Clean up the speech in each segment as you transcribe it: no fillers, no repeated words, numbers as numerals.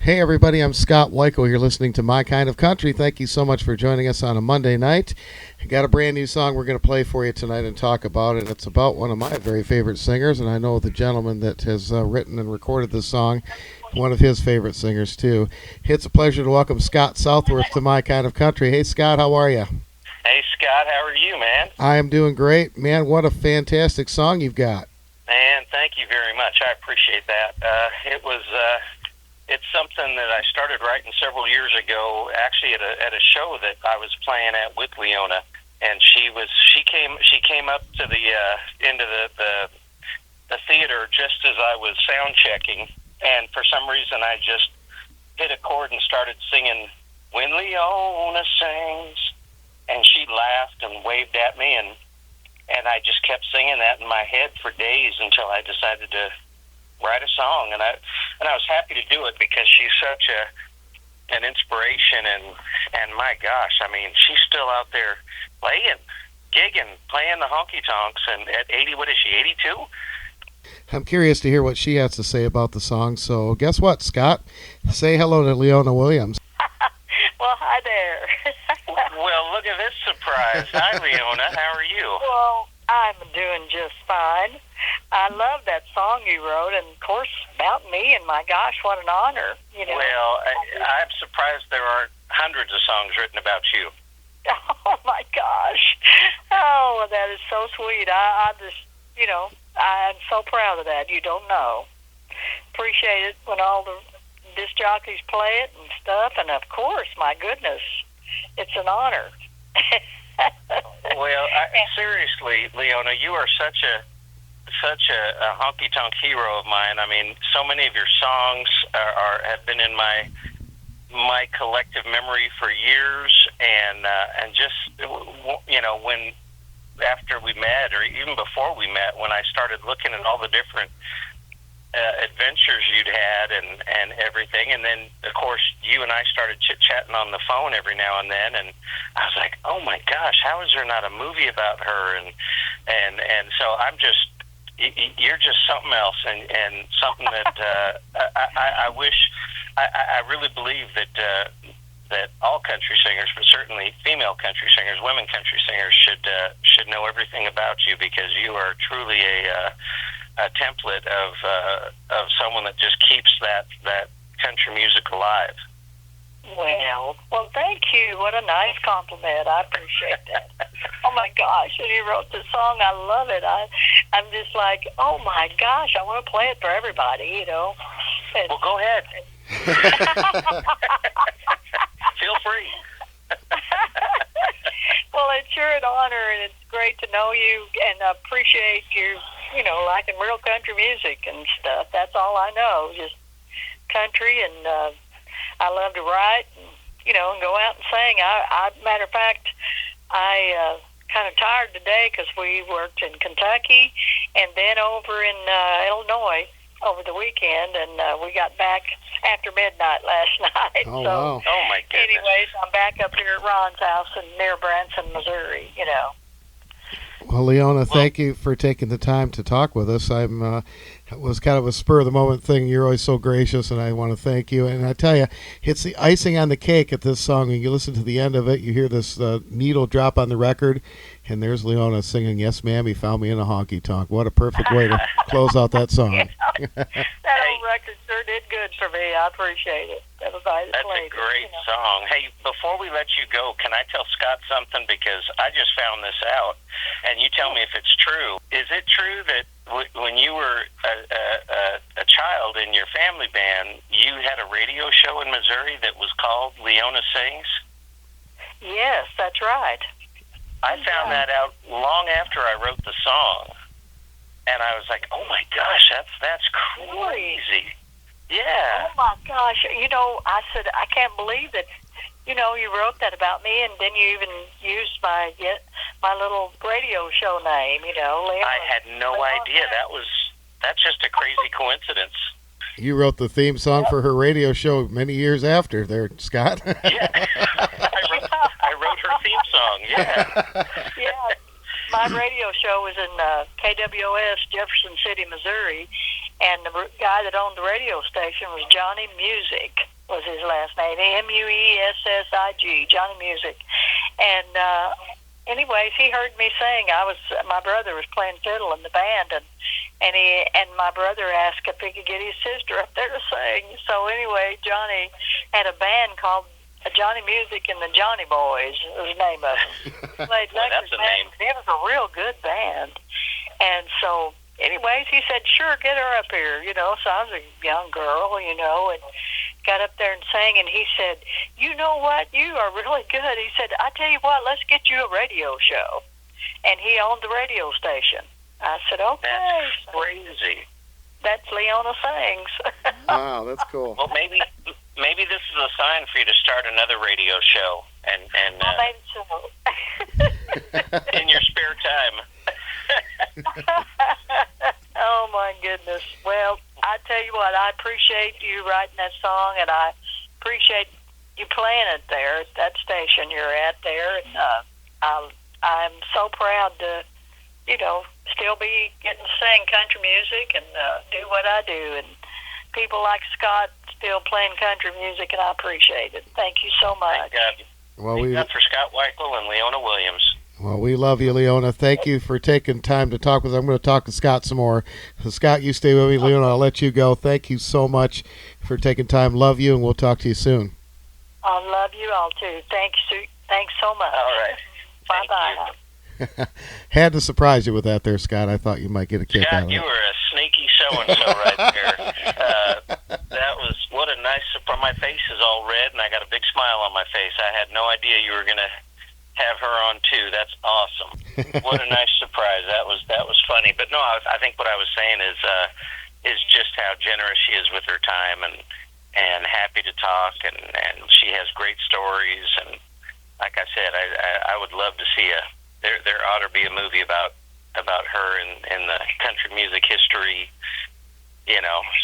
Hey everybody, I'm Scott Wikle. You're listening to My Kind of Country. Thank you so much for joining us on a Monday night. I got a brand new song we're going to play for you tonight and talk about it. It's about one of my very favorite singers, and I know the gentleman that has written and recorded this song, one of his favorite singers too. It's a pleasure to welcome Scott Southworth to My Kind of Country. Hey Scott, how are you? Hey Scott, how are you, man? I am doing great. Man, what a fantastic song you've got. Man, thank you very much. I appreciate that. It's something that I started writing several years ago, actually at a show that I was playing at with Leona, and she came up to the into the theater just as I was sound checking, and for some reason I just hit a chord and started singing "When Leona Sings," and she laughed and waved at me, and I just kept singing that in my head for days until I decided to write a song, and I was happy to do it because she's such an inspiration, and my gosh, I mean, she's still out there playing, gigging, playing the honky tonks, and at 80, what is she, 82? I'm curious to hear what she has to say about the song, so guess what, Scott? Say hello to Leona Williams. Well, hi there. Well, look at this surprise. Hi, Leona. How are you? Well, I'm doing just fine. I love that song you wrote, and of course, about me, and my gosh, what an honor. You know. Well, I'm surprised there aren't hundreds of songs written about you. Oh, my gosh. Oh, that is so sweet. I just, I'm so proud of that. You don't know. Appreciate it when all the disc jockeys play it and stuff, and of course, my goodness, it's an honor. Well, seriously, Leona, you are such a honky-tonk hero of mine. I mean, so many of your songs have been in my collective memory for years, and just, when after we met, or even before we met, when I started looking at all the different adventures you'd had and everything, and then of course you and I started chit-chatting on the phone every now and then, and I was like, oh my gosh, how is there not a movie about her? And so you're just something else, and something that I wish, I really believe that all country singers, but certainly female country singers, women country singers should know everything about you, because you are truly a template of someone that just keeps that country music alive. Well, thank you. What a nice compliment. I appreciate that. Oh my gosh! And you wrote the song. I love it. I'm just like, oh my gosh! I want to play it for everybody. Well, go ahead. Feel free. Well, it's sure an honor, and it's great to know you and appreciate you, liking real country music and stuff. That's all I know, just country, and I love to write and, and go out and sing. Matter of fact, I kind of tired today because we worked in Kentucky and then over in Illinois over the weekend, and we got back after midnight last night. Oh, so, wow. Oh, my goodness. Anyways, I'm back up here at Ron's house near Branson, Missouri, Well, Leona, thank you for taking the time to talk with us. It was kind of a spur-of-the-moment thing. You're always so gracious, and I want to thank you. And I tell you, it's the icing on the cake at this song. When you listen to the end of it, you hear this needle drop on the record, and there's Leona singing, "Yes, ma'am, he found me in a honky-tonk." What a perfect way to close out that song. That old record sure did good for me. I appreciate it. Everybody that That's played a great it, song. Hey, before we let you go, can I tell Scott something? Because I just found this out, and you tell me if it's true. Is it true that when you were a child in your family band, you had a radio show in Missouri that was called Leona Sings? Yes, that's right. I found that out long after I wrote the song, and I was like, "Oh my gosh, that's crazy!" Yeah. Oh my gosh! I said I can't believe that. You wrote that about me, and then you even used my little radio show name. Leona. I had no idea. That's just a crazy coincidence. You wrote the theme song for her radio show many years after there, Scott. Yeah. I wrote her theme song, yeah. Yeah. My radio show was in KWOS, Jefferson City, Missouri, and the guy that owned the radio station was Johnny Music. was his last name, Muessig, Johnny Music. And anyways, he heard me sing. My brother was playing fiddle in the band, and my brother asked if he could get his sister up there to sing. So anyway, Johnny had a band called Johnny Music and the Johnny Boys was the name of it. Well, that's a name. It was a real good band. And so, anyways, he said, sure, get her up here, So I was a young girl, and got up there and sang, and he said, you know what, you are really good. He said, I tell you what, let's get you a radio show. And he owned the radio station. I said, okay. That's crazy. That's Leona Sings. Wow, that's cool. Well, maybe this is a sign for you to start another radio show, and maybe so. in your spare time. Oh my goodness. Well, I tell you what, I appreciate you writing that song, and I appreciate you playing it there at that station you're at there. And I'm so proud to, still be getting to sing country music and do what I do. And people like Scott still playing country music, and I appreciate it. Thank you so much. Thank God. Well, Thank God for Scott Wikle and Leona Williams. Well, we love you, Leona. Thank you for taking time to talk with us. I'm going to talk to Scott some more. So, Scott, you stay with me. Leona, I'll let you go. Thank you so much for taking time. Love you, and we'll talk to you soon. I love you all, too. Thanks so much. All right. Bye-bye. Had to surprise you with that there, Scott. I thought you might get a kick Scott, out of it. you were a sneaky so-and-so right there. That was, what a nice surprise. My face is all red, and I got a big smile on my face. I had no idea you were going to have her on, too. That's awesome. What a nice surprise. That was funny. But no, I think what I was saying is just how generous she is with her time and happy to talk, and she has great stories. And like I said, I would love to see there ought to be a movie about her in the country music history,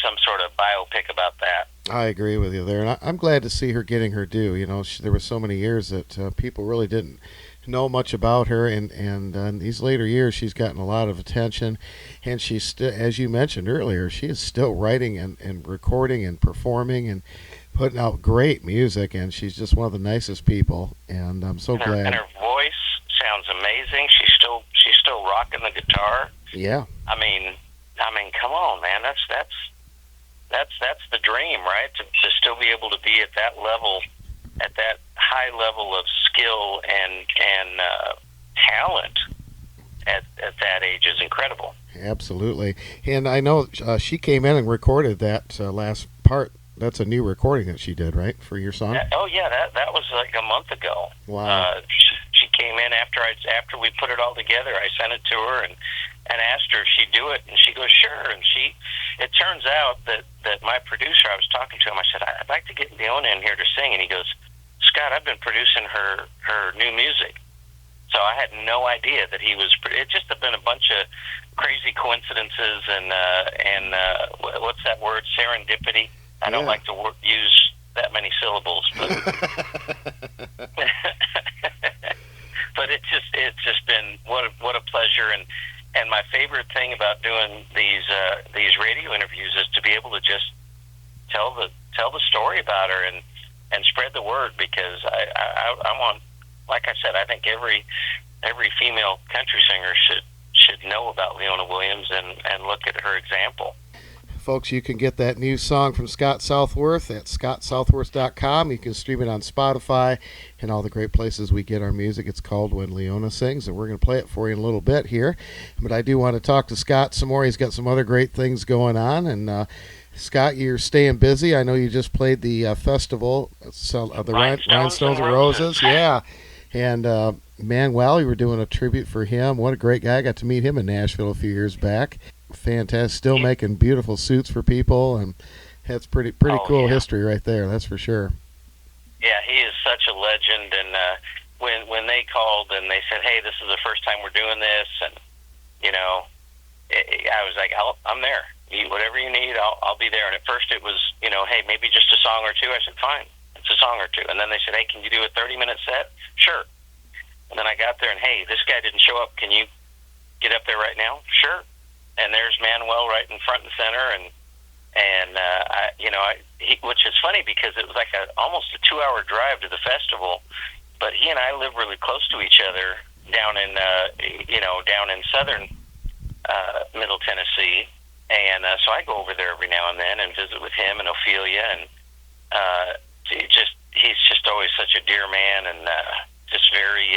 some sort of biopic about that. I agree with you there, and I'm glad to see her getting her due. There were so many years that people really didn't know much about her, and in these later years, she's gotten a lot of attention, and she's still, as you mentioned earlier, she is still writing and recording and performing and putting out great music, and she's just one of the nicest people, and I'm so glad. And her voice sounds amazing. She's still rocking the guitar. Yeah. I mean, come on, man. That's the dream, right? To still be able to be at that level, at that high level of skill and talent at that age is incredible. Absolutely. And I know she came in and recorded that last part. That's a new recording that she did, right, for your song? Oh yeah, that was like a month ago. Wow. She came in after we put it all together. I sent it to her and asked her if she'd do it, and she goes, sure. And it turns out that my producer, I was talking to him, I said, I'd like to get Leona in here to sing, and he goes, Scott, I've been producing her new music. So I had no idea that he was. It just had been a bunch of crazy coincidences and what's that word? Serendipity. I don't like to use that many syllables, but but it's just been what a pleasure, and my favorite thing about doing these radio interviews is to be able to just tell the story about her and spread the word, because I want, like I said, I think every female country singer should know about Leona Williams and look at her example. Folks, you can get that new song from Scott Southworth at scottsouthworth.com. You can stream it on Spotify and all the great places we get our music. It's called When Leona Sings, and we're going to play it for you in a little bit here. But I do want to talk to Scott some more. He's got some other great things going on. And Scott, you're staying busy. I know you just played the festival, the Rhinestones and Roses. Yeah. And Manuel, you were doing a tribute for him. What a great guy. I got to meet him in Nashville a few years back. Fantastic. Still making beautiful suits for people, and that's pretty cool history right there, that's for sure. Yeah, he is such a legend, and when they called and they said, hey, this is the first time we're doing this, and I was like, I'm there. Whatever you need, I'll be there. And at first it was, hey, maybe just a song or two. I said, fine, it's a song or two. And then they said, hey, can you do a 30-minute set? Sure. And then I got there and, hey, this guy didn't show up. Can you get up there right now? Sure. And there's Manuel right in front and center, and And which is funny because it was like almost a 2-hour drive to the festival, but he and I live really close to each other down in southern Middle Tennessee, and so I go over there every now and then and visit with him and Ophelia, and he's just always such a dear man, and just very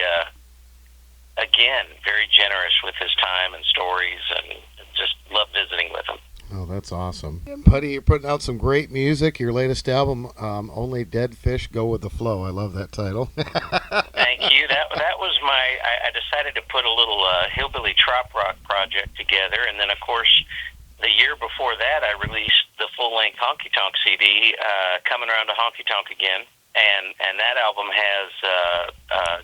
very generous with his time and stories, and just love visiting with him. Oh, that's awesome. Putty, you're putting out some great music. Your latest album, Only Dead Fish Go With The Flow. I love that title. Thank you. That was I decided to put a little hillbilly trop rock project together, and then, of course, the year before that, I released the full-length Honky Tonk CD, Coming Around to Honky Tonk Again, and that album has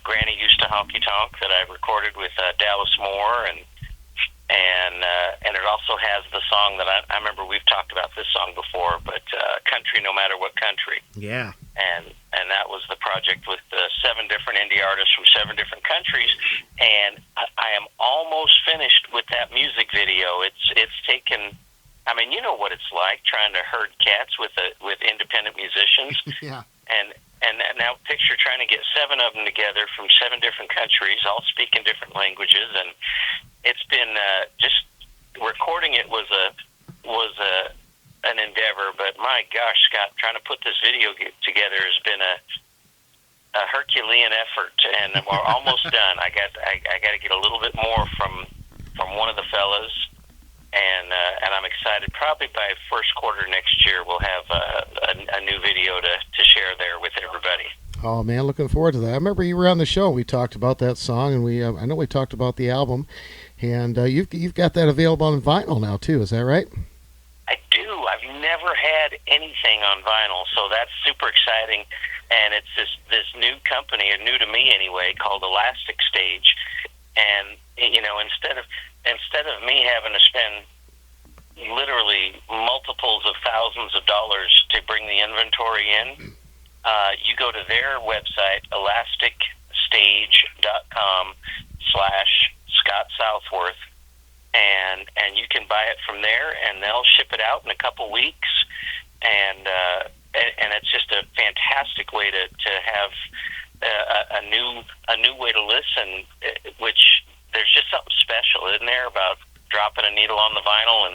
Granny Used to Honky Tonk that I recorded with Dallas Moore, and it also has the song that I remember we've talked about this song before, but Country No Matter What Country. Yeah. And that was the project with 7 different indie artists from 7 different countries, and I am almost finished with that music video. It's taken, I mean, you know what it's like trying to herd cats with independent musicians. Yeah. And now picture trying to get 7 of them together from 7 different countries, all speaking different languages, and it's been just recording it was an endeavor. But my gosh, Scott, trying to put this video together has been a Herculean effort, and we're almost done. I got to get a little bit more from one of the fellas, and I'm excited. Probably by first quarter next year, we'll have a new video to share there with everybody. Oh man, looking forward to that. I remember you were on the show. We talked about that song, and I know we talked about the album, and you've got that available on vinyl now too. Is that right? I do. I've never had anything on vinyl, so that's super exciting. And it's this new company, or new to me anyway, called Elastic Stage. And instead of me having to spend literally multiples of thousands of dollars to bring the inventory in, you go to their website, elasticStage.com/Scott Southworth, and you can buy it from there, and they'll ship it out in a couple weeks, and it's just a fantastic way to have a new way to listen, which there's just something special, isn't there, about dropping a needle on the vinyl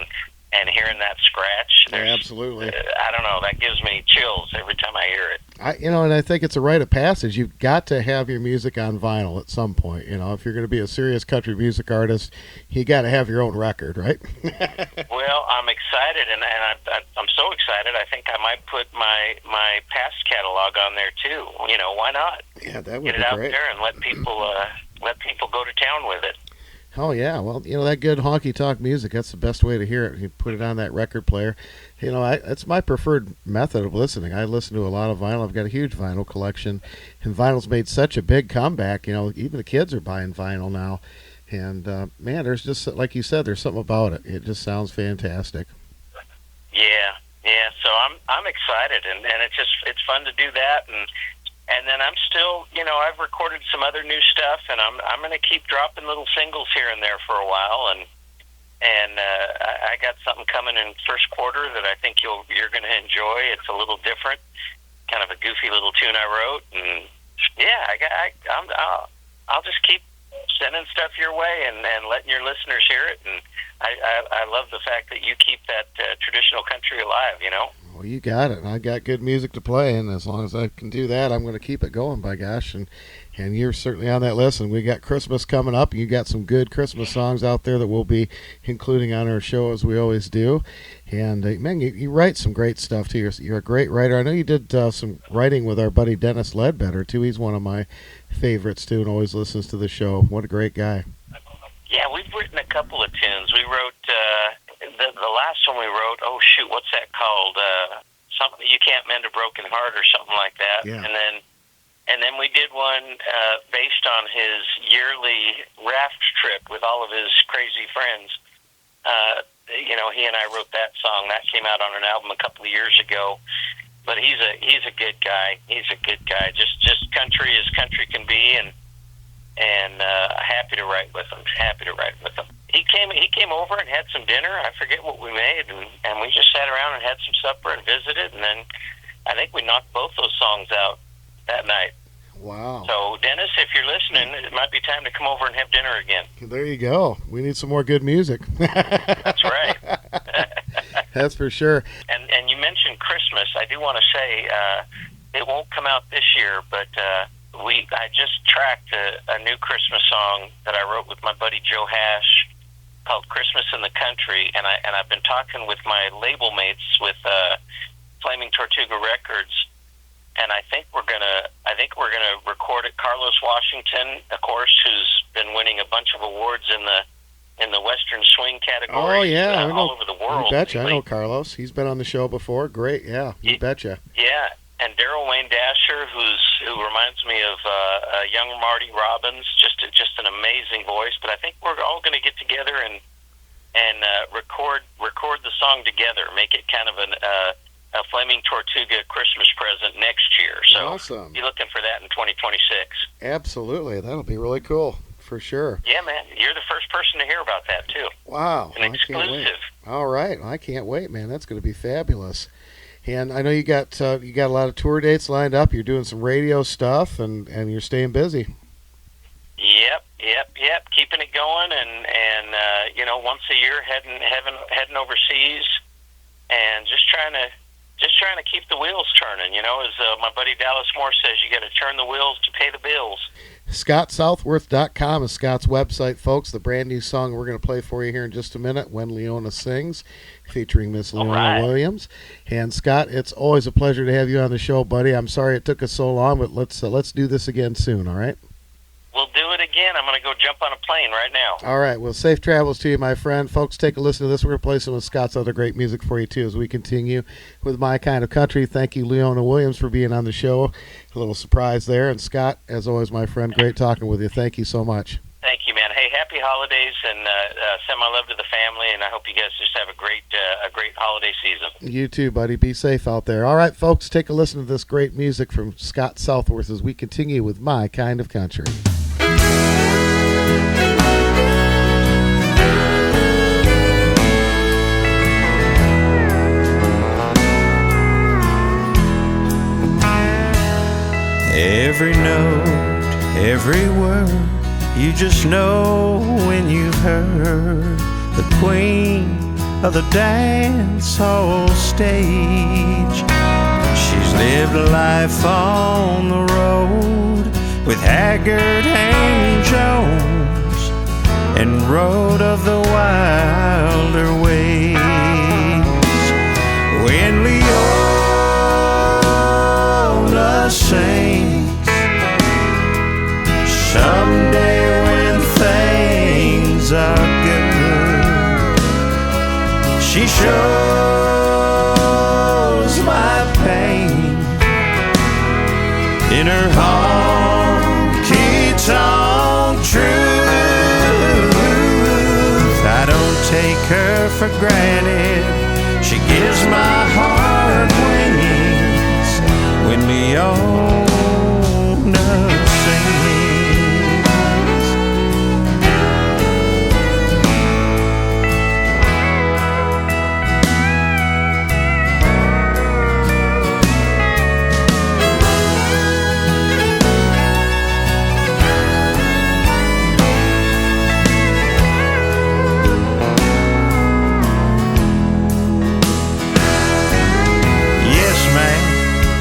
and hearing that scratch. Yeah, absolutely. I don't know, that gives me chills every time I hear it. And I think it's a rite of passage. You've got to have your music on vinyl at some point. If you're going to be a serious country music artist, you got to have your own record, right? Well, I'm excited, and I'm so excited. I think I might put my past catalog on there too. Why not? Yeah, that would get it be out great. there and let people go to town with it. Oh yeah, well, that good honky tonk music—that's the best way to hear it. You put it on that record player. It's my preferred method of listening. I listen to a lot of vinyl. I've got a huge vinyl collection, and vinyl's made such a big comeback. Even the kids are buying vinyl now, and man, there's just, like you said, there's something about it. It just sounds fantastic. Yeah. So I'm excited, and it's fun to do that, and then I'm still, I've recorded some other new stuff, and I'm going to keep dropping little singles here and there for a while, and I got something coming in first quarter that I think you're going to enjoy. It's a little different, kind of a goofy little tune I wrote, and yeah, I'll just keep sending stuff your way and letting your listeners hear it, and I love the fact that you keep that traditional country alive. Well, you got it. I got good music to play, and as long as I can do that, I'm going to keep it going, by gosh. And you're certainly on that list. And we got Christmas coming up, and you got some good Christmas songs out there that we'll be including on our show, as we always do. And, man, you write some great stuff, too. You're a great writer. I know you did some writing with our buddy Dennis Ledbetter, too. He's one of my favorites, too, and always listens to the show. What a great guy. Yeah, we've written a couple of tunes. We wrote the last one we wrote. Oh shoot, what's that called? Something You Can't Mend a Broken Heart, or something like that. Yeah. And then we did one based on his yearly raft trip with all of his crazy friends. He and I wrote that song. That came out on an album a couple of years ago. But he's a good guy. He's a good guy. Just country as country can be, and happy to write with him. he came over and had some dinner. I forget what we made, and we just sat around and had some supper and visited, and then I think we knocked both those songs out that night. Wow. So, Dennis, if you're listening, it might be time to come over and have dinner again. There you go. We need some more good music. That's right. That's for sure. And you mentioned Christmas. I do want to say it won't come out this year, but I just tracked a new Christmas song that I wrote with my buddy Joe Hash called "Christmas in the Country," and I've been talking with my label mates with Flaming Tortuga Records. And I think we're gonna record it. Carlos Washington, of course, who's been winning a bunch of awards in the Western swing category. Oh yeah, I know. All over the world. You betcha. I know Carlos. He's been on the show before. Great. Yeah, you betcha. Yeah, and Daryl Wayne Dasher, who reminds me of young Marty Robbins, just an amazing voice. But I think we're all going to get together and record the song together, make it kind of a Flaming Tortuga Christmas present next year. So awesome. Be looking for that in 2026. Absolutely. That'll be really cool, for sure. Yeah, man. You're the first person to hear about that, too. Wow. An exclusive. All right. I can't wait, man. That's going to be fabulous. And I know you got a lot of tour dates lined up. You're doing some radio stuff, and you're staying busy. Yep. Keeping it going, and once a year heading overseas, and just trying to keep the wheels turning. As my buddy Dallas Moore says, you got to turn the wheels to pay the bills. ScottSouthworth.com is Scott's website, folks. The brand new song we're going to play for you here in just a minute, "When Leona Sings," featuring Miss Leona Williams. And Scott, it's always a pleasure to have you on the show, buddy. I'm sorry it took us so long, but let's do this again soon, all right? We'll do it again. I'm going to go jump on a plane right now. All right. Well, safe travels to you, my friend. Folks, take a listen to this. We're going to play some of Scott's other great music for you, too, as we continue with My Kind of Country. Thank you, Leona Williams, for being on the show. A little surprise there. And, Scott, as always, my friend, great talking with you. Thank you so much. Thank you, man. Hey, happy holidays, and send my love to the family, and I hope you guys just have a great holiday season. You too, buddy. Be safe out there. All right, folks, take a listen to this great music from Scott Southworth as we continue with My Kind of Country. Every note, every word, you just know when you've heard the queen of the dance hall stage. She's lived a life on the road with Haggard and Jones, and rode of the wilder ways. When Leona sings, someday when things are good, she shows my pain in her honky-tonk truth. I don't take her for granted. She gives my heart wings when Leona sings.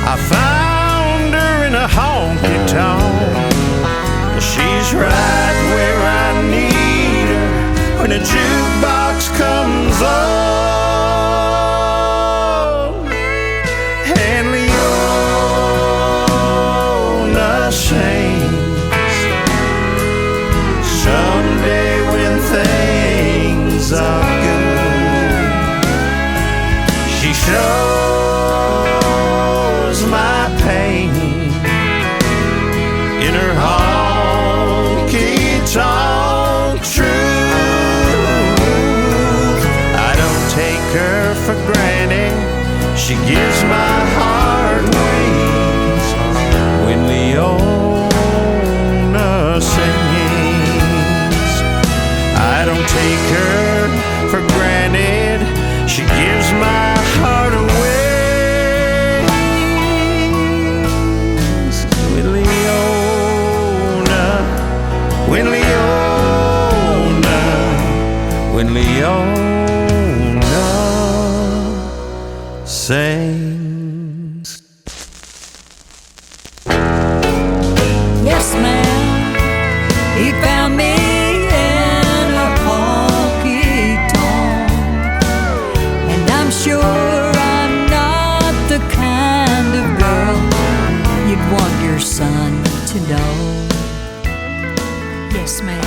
I found her in a honky-tonk. She's right where I need her when a jukebox comes on. And Leona sings, someday when things are good, she shows my pain in her honky-tonk truth. I don't take her for granted. She gives my heart wings when Leona sings. I don't take sings. Yes, ma'am, he found me in a honky tonk, and I'm sure I'm not the kind of girl you'd want your son to know. Yes, ma'am.